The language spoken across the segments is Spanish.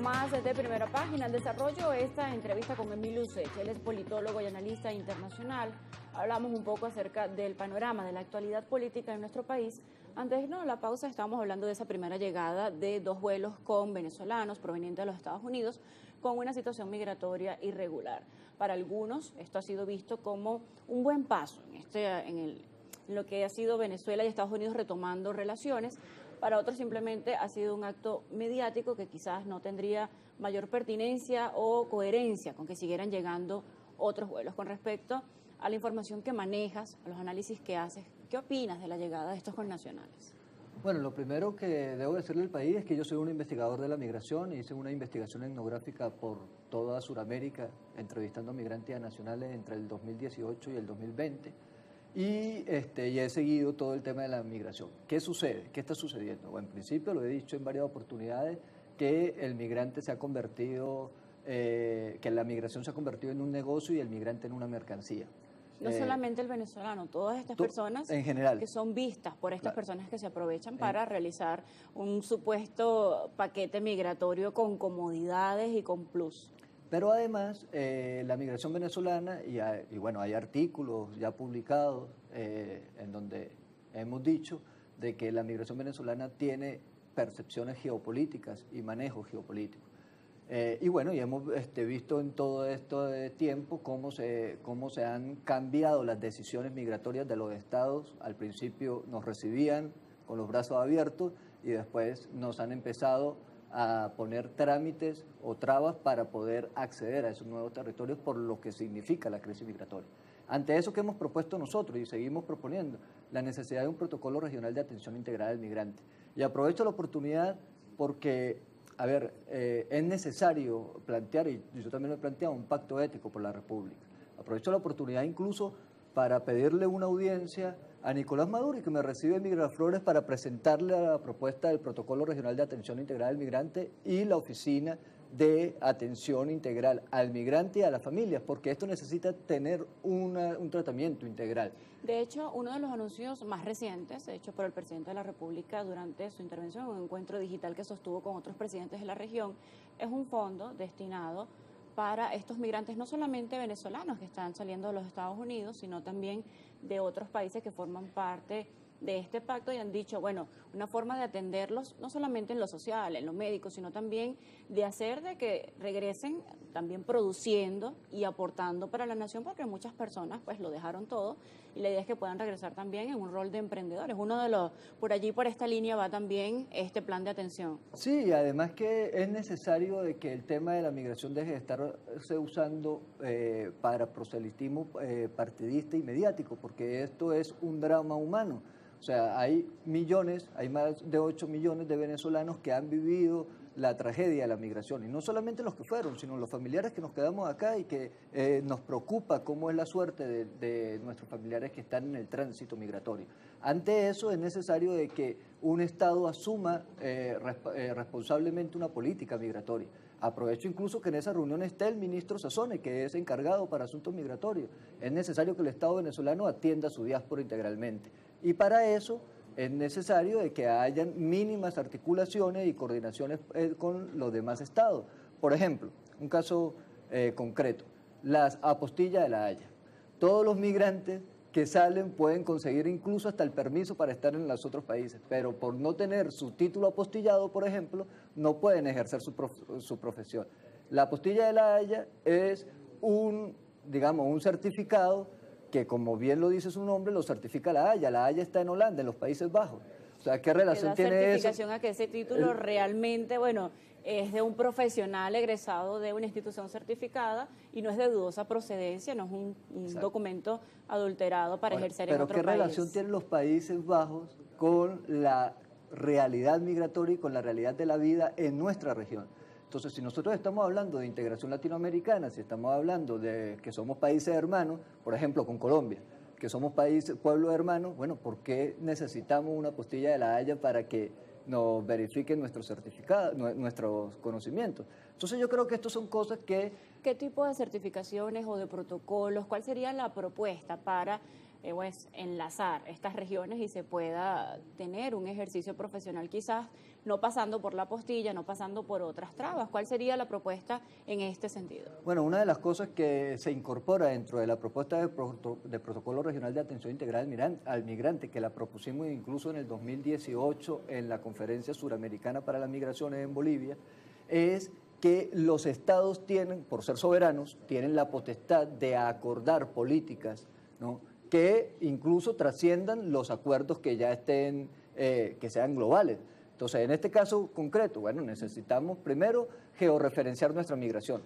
más de Primera Página. En desarrollo esta entrevista con Emilio Ucech. Él es politólogo y analista internacional. Hablamos un poco acerca del panorama de la actualidad política en nuestro país. Antes de irnos a la pausa, estábamos hablando de esa primera llegada de 2 vuelos con venezolanos provenientes de los Estados Unidos con una situación migratoria irregular. Para algunos esto ha sido visto como un buen paso en lo que ha sido Venezuela y Estados Unidos retomando relaciones. Para otros simplemente ha sido un acto mediático que quizás no tendría mayor pertinencia o coherencia con que siguieran llegando otros vuelos. Con respecto a la información que manejas, a los análisis que haces, ¿qué opinas de la llegada de estos connacionales? Bueno, lo primero que debo decirle al país es que yo soy un investigador de la migración, hice una investigación etnográfica por toda Sudamérica, entrevistando a migrantes nacionales entre el 2018 y el 2020. Y he seguido todo el tema de la migración. ¿Qué sucede? ¿Qué está sucediendo? Bueno, en principio lo he dicho en varias oportunidades, que el migrante se ha convertido, que la migración se ha convertido en un negocio y el migrante en una mercancía. No solamente el venezolano, todas estas personas en general, que son vistas por estas personas que se aprovechan para realizar un supuesto paquete migratorio con comodidades y con plus. Pero además, la migración venezolana, y bueno, hay artículos ya publicados en donde hemos dicho de que la migración venezolana tiene percepciones geopolíticas y manejo geopolítico. Y bueno, y hemos visto en todo este tiempo cómo se han cambiado las decisiones migratorias de los estados. Al principio nos recibían con los brazos abiertos y después nos han empezado a poner trámites o trabas para poder acceder a esos nuevos territorios por lo que significa la crisis migratoria. Ante eso que hemos propuesto nosotros y seguimos proponiendo, la necesidad de un protocolo regional de atención integral del migrante. Y aprovecho la oportunidad porque, a ver, es necesario plantear, y yo también lo he planteado, un pacto ético por la República. Aprovecho la oportunidad incluso para pedirle una audiencia a Nicolás Maduro y que me recibe en Miraflores para presentarle la propuesta del Protocolo Regional de Atención Integral al Migrante y la Oficina de Atención Integral al Migrante y a las familias, porque esto necesita tener un tratamiento integral. De hecho, uno de los anuncios más recientes, hecho por el presidente de la República durante su intervención en un encuentro digital que sostuvo con otros presidentes de la región, es un fondo destinado para estos migrantes, no solamente venezolanos que están saliendo de los Estados Unidos, sino también de otros países que forman parte de este pacto y han dicho, bueno, una forma de atenderlos, no solamente en lo social, en lo médico, sino también de hacer de que regresen también produciendo y aportando para la nación, porque muchas personas pues lo dejaron todo y la idea es que puedan regresar también en un rol de emprendedores. Uno de los, por allí, por esta línea va también este plan de atención. Sí, además que es necesario de que el tema de la migración deje de estarse usando para proselitismo partidista y mediático, porque esto es un drama humano. O sea, hay más de 8 millones de venezolanos que han vivido la tragedia de la migración, y no solamente los que fueron, sino los familiares que nos quedamos acá y que nos preocupa cómo es la suerte de nuestros familiares que están en el tránsito migratorio. Ante eso es necesario de que un Estado asuma responsablemente una política migratoria. Aprovecho incluso que en esa reunión está el ministro Sassone, que es encargado para asuntos migratorios. Es necesario que el Estado venezolano atienda a su diáspora integralmente. Y para eso es necesario de que hayan mínimas articulaciones y coordinaciones con los demás estados. Por ejemplo, un caso concreto, las apostillas de La Haya. Todos los migrantes que salen pueden conseguir incluso hasta el permiso para estar en los otros países, pero por no tener su título apostillado, por ejemplo, no pueden ejercer su profesión. La apostilla de La Haya es un certificado que, como bien lo dice su nombre, lo certifica La Haya. La Haya está en Holanda, en los Países Bajos. O sea, ¿qué relación tiene eso? Certificación a que ese título realmente, bueno, es de un profesional egresado de una institución certificada y no es de dudosa procedencia, no es un documento adulterado para ejercer en otro país. Pero ¿qué relación tienen los Países Bajos con la realidad migratoria y con la realidad de la vida en nuestra región? Entonces, si nosotros estamos hablando de integración latinoamericana, si estamos hablando de que somos países hermanos, por ejemplo, con Colombia, que somos pueblos hermanos, bueno, ¿por qué necesitamos una apostilla de La Haya para que nos verifiquen nuestros certificados, nuestros conocimientos? Entonces yo creo que estas son cosas que... ¿Qué tipo de certificaciones o de protocolos, cuál sería la propuesta para pues, enlazar estas regiones y se pueda tener un ejercicio profesional quizás no pasando por la apostilla, no pasando por otras trabas. ¿Cuál sería la propuesta en este sentido? Bueno, una de las cosas que se incorpora dentro de la propuesta de protocolo regional de atención integral al migrante, que la propusimos incluso en el 2018 en la Conferencia Suramericana para las Migraciones en Bolivia, es que los estados tienen, por ser soberanos, tienen la potestad de acordar políticas, ¿no?, que incluso trasciendan los acuerdos que ya estén, que sean globales. Entonces, en este caso concreto, bueno, necesitamos primero georreferenciar nuestra migración.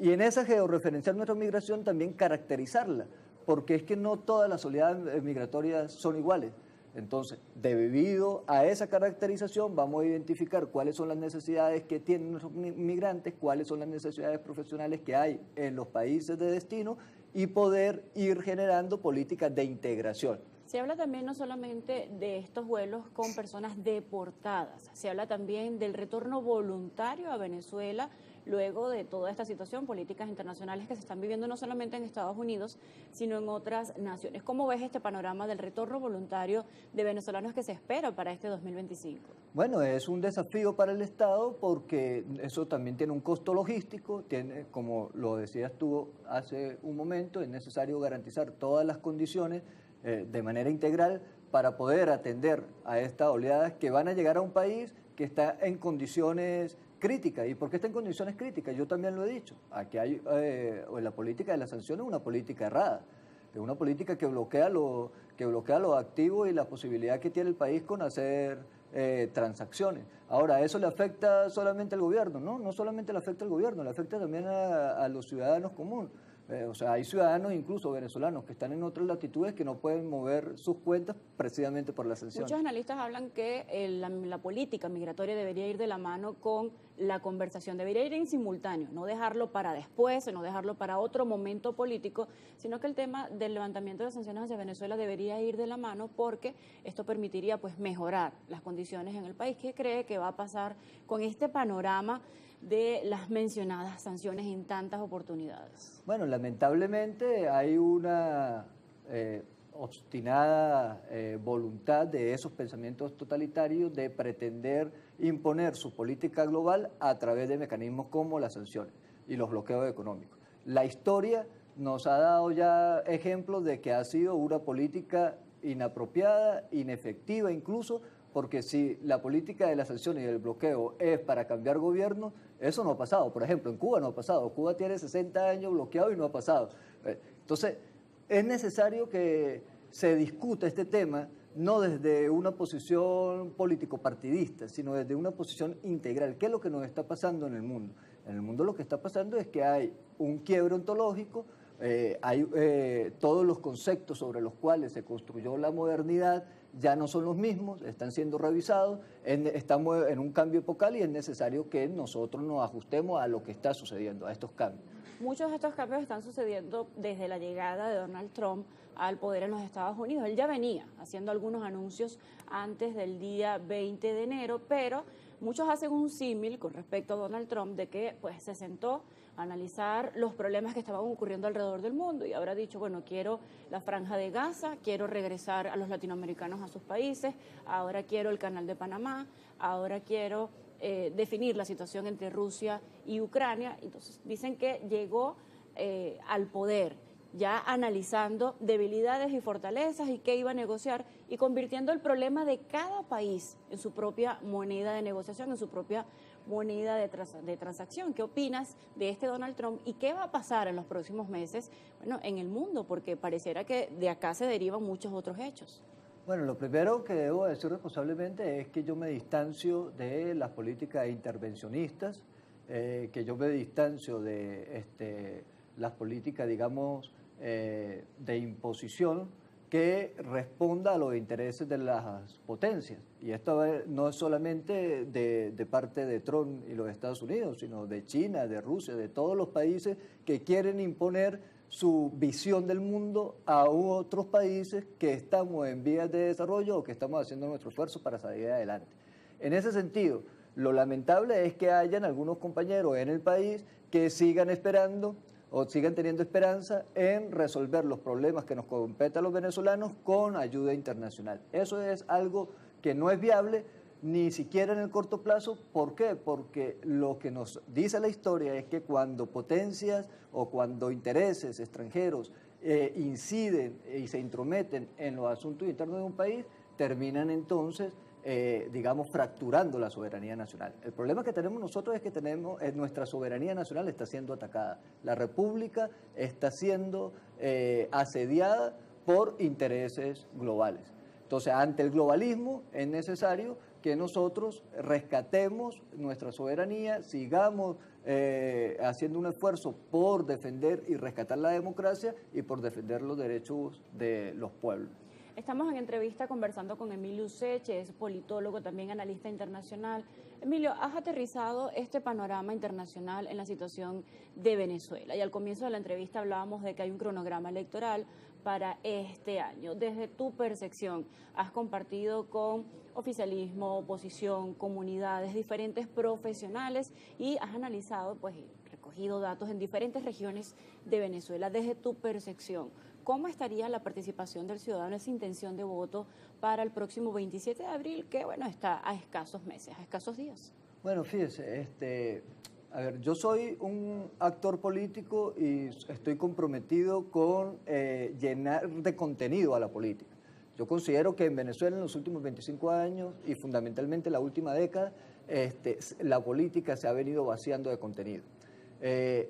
Y en esa georreferenciar nuestra migración también caracterizarla, porque es que no todas las oleadas migratorias son iguales. Entonces, debido a esa caracterización, vamos a identificar cuáles son las necesidades que tienen nuestros migrantes, cuáles son las necesidades profesionales que hay en los países de destino y poder ir generando políticas de integración. Se habla también no solamente de estos vuelos con personas deportadas, se habla también del retorno voluntario a Venezuela luego de toda esta situación, políticas internacionales que se están viviendo no solamente en Estados Unidos, sino en otras naciones. ¿Cómo ves este panorama del retorno voluntario de venezolanos que se espera para este 2025? Bueno, es un desafío para el Estado porque eso también tiene un costo logístico, tiene, como lo decías tú hace un momento, es necesario garantizar todas las condiciones de manera integral para poder atender a estas oleadas que van a llegar a un país que está en condiciones críticas. ¿Y por qué está en condiciones críticas? Yo también lo he dicho. Aquí hay, la política de las sanciones es una política errada. Es una política que bloquea lo activo y la posibilidad que tiene el país con hacer transacciones. Ahora, ¿eso le afecta solamente al gobierno? No, no solamente le afecta al gobierno, le afecta también a los ciudadanos comunes. O sea, hay ciudadanos, incluso venezolanos, que están en otras latitudes que no pueden mover sus cuentas precisamente por la sanción. Muchos analistas hablan que la política migratoria debería ir de la mano con la conversación, debería ir en simultáneo, no dejarlo para después, no dejarlo para otro momento político, sino que el tema del levantamiento de sanciones hacia Venezuela debería ir de la mano porque esto permitiría pues mejorar las condiciones en el país. ¿Qué cree que va a pasar con este panorama de las mencionadas sanciones en tantas oportunidades? Bueno, lamentablemente hay una obstinada voluntad de esos pensamientos totalitarios de pretender imponer su política global a través de mecanismos como las sanciones y los bloqueos económicos. La historia nos ha dado ya ejemplos de que ha sido una política inapropiada, inefectiva incluso, porque si la política de las sanciones y del bloqueo es para cambiar gobierno, eso no ha pasado. Por ejemplo, en Cuba no ha pasado. Cuba tiene 60 años bloqueado y no ha pasado. Entonces, es necesario que se discuta este tema no desde una posición político-partidista, sino desde una posición integral. ¿Qué es lo que nos está pasando en el mundo? En el mundo lo que está pasando es que hay un quiebre ontológico, todos los conceptos sobre los cuales se construyó la modernidad ya no son los mismos, están siendo revisados, estamos en un cambio epocal y es necesario que nosotros nos ajustemos a lo que está sucediendo, a estos cambios. Muchos de estos cambios están sucediendo desde la llegada de Donald Trump al poder en los Estados Unidos. Él ya venía haciendo algunos anuncios antes del día 20 de enero, pero muchos hacen un símil con respecto a Donald Trump de que pues se sentó a analizar los problemas que estaban ocurriendo alrededor del mundo y habrá dicho, bueno, quiero la Franja de Gaza, quiero regresar a los latinoamericanos a sus países, ahora quiero el Canal de Panamá, ahora quiero definir la situación entre Rusia y Ucrania. Entonces dicen que llegó al poder ya analizando debilidades y fortalezas y qué iba a negociar y convirtiendo el problema de cada país en su propia moneda de negociación, en su propia moneda de transacción. ¿Qué opinas de este Donald Trump y qué va a pasar en los próximos meses, bueno, en el mundo? Porque pareciera que de acá se derivan muchos otros hechos. Bueno, lo primero que debo decir responsablemente es que yo me distancio de las políticas intervencionistas, que yo me distancio de las políticas, digamos, de imposición que responda a los intereses de las potencias. Y esto no es solamente de parte de Trump y los Estados Unidos, sino de China, de Rusia, de todos los países que quieren imponer su visión del mundo a otros países que estamos en vías de desarrollo o que estamos haciendo nuestro esfuerzo para salir adelante. En ese sentido, lo lamentable es que hayan algunos compañeros en el país que sigan esperando o sigan teniendo esperanza en resolver los problemas que nos competen a los venezolanos con ayuda internacional. Eso es algo que no es viable ni siquiera en el corto plazo. ¿Por qué? Porque lo que nos dice la historia es que cuando potencias o cuando intereses extranjeros inciden y se intrometen en los asuntos internos de un país, terminan entonces, digamos, fracturando la soberanía nacional. El problema que tenemos nosotros es que nuestra soberanía nacional está siendo atacada. La República está siendo asediada por intereses globales. Entonces, ante el globalismo es necesario que nosotros rescatemos nuestra soberanía, sigamos haciendo un esfuerzo por defender y rescatar la democracia y por defender los derechos de los pueblos. Estamos en entrevista conversando con Emilio Useche, es politólogo, también analista internacional. Emilio, has aterrizado este panorama internacional en la situación de Venezuela y al comienzo de la entrevista hablábamos de que hay un cronograma electoral para este año. Desde tu percepción, has compartido con oficialismo, oposición, comunidades, diferentes profesionales y has analizado, pues, recogido datos en diferentes regiones de Venezuela. Desde tu percepción, ¿cómo estaría la participación del ciudadano, esa intención de voto para el próximo 27 de abril, que bueno, está a escasos meses, a escasos días? Bueno, fíjese, a ver, yo soy un actor político y estoy comprometido con llenar de contenido a la política. Yo considero que en Venezuela en los últimos 25 años y fundamentalmente la última década, la política se ha venido vaciando de contenido.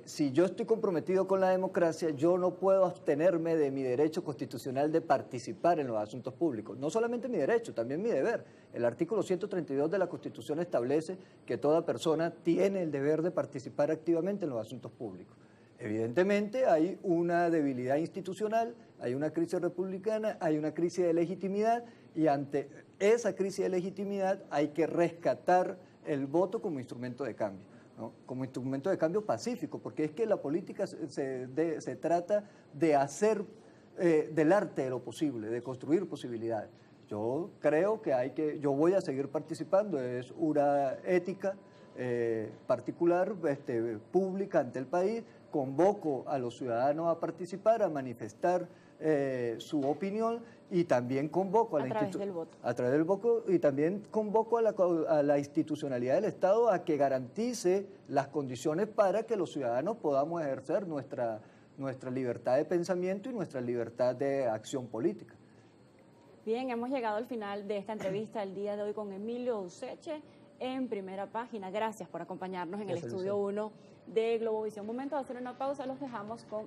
Si yo estoy comprometido con la democracia, yo no puedo abstenerme de mi derecho constitucional de participar en los asuntos públicos. No solamente mi derecho, también mi deber. El artículo 132 de la Constitución establece que toda persona tiene el deber de participar activamente en los asuntos públicos. Evidentemente hay una debilidad institucional, hay una crisis republicana, hay una crisis de legitimidad y ante esa crisis de legitimidad hay que rescatar el voto como instrumento de cambio, ¿no? Como instrumento de cambio pacífico, porque es que la política se trata de hacer del arte de lo posible, de construir posibilidades. Yo creo que yo voy a seguir participando, es una ética particular, pública ante el país. Convoco a los ciudadanos a participar, a manifestar su opinión y también convoco a través del voto. A través del voto y también convoco a la institucionalidad del Estado a que garantice las condiciones para que los ciudadanos podamos ejercer nuestra libertad de pensamiento y nuestra libertad de acción política. Bien, hemos llegado al final de esta entrevista el día de hoy con Emilio Useche en Primera Página. Gracias por acompañarnos en el Estudio 1 de Globovisión. Momento de hacer una pausa, los dejamos con